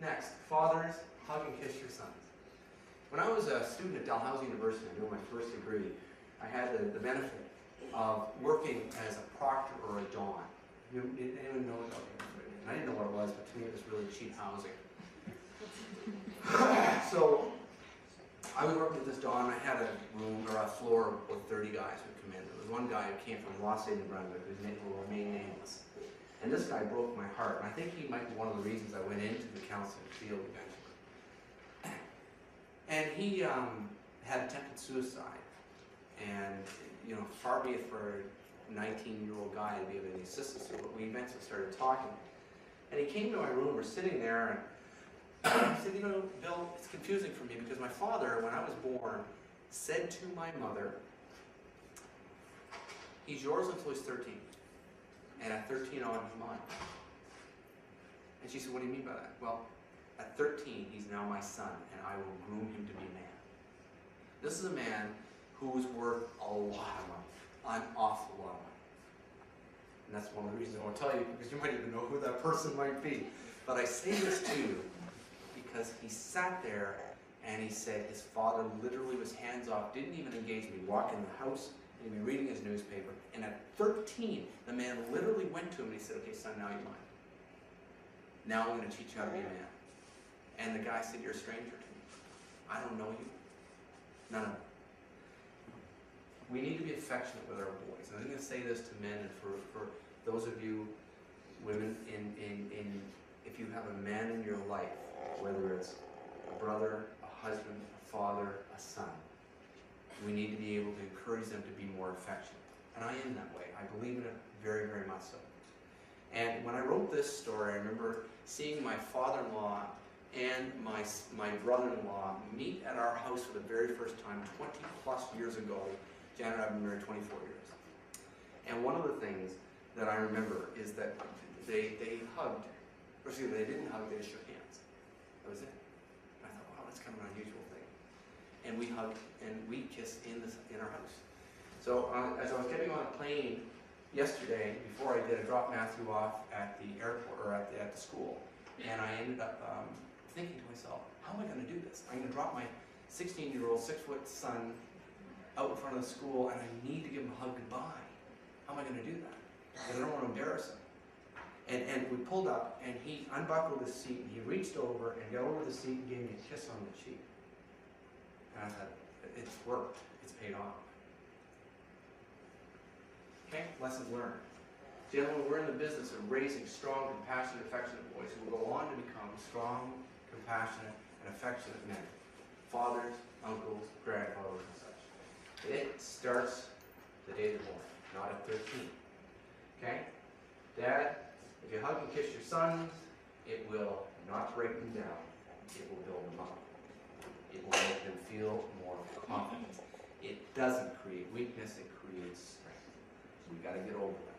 Next, fathers, hug and kiss your sons. When I was a student at Dalhousie University, I did my first degree, I had the benefit of working as a proctor or a don. Anyone know what that is? I didn't know what it was, but to me it was really cheap housing. So I was working at this don. I had a room or a floor with 30 guys who come in. There was one guy who came from Rothesay, New Brunswick, whose name will remain nameless. And this guy broke my heart. And I think he might be one of the reasons I went into the counseling field eventually. And he had attempted suicide. And, you know, far be it for a 19-year-old guy to be of any assistance to it, but we eventually started talking. And he came to my room, we're sitting there, and he said, you know, Bill, it's confusing for me because my father, when I was born, said to my mother, he's yours until he's 13. And at 13 on, he's mine. And she said, what do you mean by that? Well, at 13, he's now my son, and I will groom him to be a man. This is a man who's worth a lot of money, an awful lot of money. And that's one of the reasons I won't tell you, because you might even know who that person might be. But I say this to you because he sat there and he said his father literally was hands off, didn't even engage me, walk in the house, and he'd be reading his newspaper. And at 13, the man literally went to him and he said, okay, son, now you're mine. Now I'm going to teach you how to be a man. And the guy said, you're a stranger to me. I don't know you. None of them. We need to be affectionate with our boys. And I'm going to say this to men and for those of you, women, if you have a man in your life, whether it's a brother, a husband, a father, a son, we need to be able to encourage them to be more affectionate. And I am that way. I believe in it very, very much so. And when I wrote this story, I remember seeing my father-in-law and my brother-in-law meet at our house for the very first time 20 plus years ago. Janet and I have been married 24 years. And one of the things that I remember is that they hugged, or excuse me, they didn't hug, they just shook hands. That was it. And I thought, wow, that's kind of an unusual thing. And we hugged and we kissed in our house. So as I was getting on a plane yesterday, before I did, I dropped Matthew off at the airport, or at the school, and I ended up thinking to myself, how am I going to do this? I'm going to drop my 16-year-old, 6-foot son out in front of the school, and I need to give him a hug goodbye. How am I going to do that? Because I don't want to embarrass him. And we pulled up, and he unbuckled his seat, and he reached over and got over the seat and gave me a kiss on the cheek. And I thought, it's worked. It's paid off. Okay, lessons learned. Gentlemen, we're in the business of raising strong, compassionate, affectionate boys who will go on to become strong, compassionate, and affectionate men. Fathers, uncles, grandfathers, and such. It starts the day they're born, not at 13. Okay? Dad, if you hug and kiss your sons, it will not break them down. It will build them up. It will make them feel more confident. It doesn't create weakness, it creates strength. So we've got to get over that.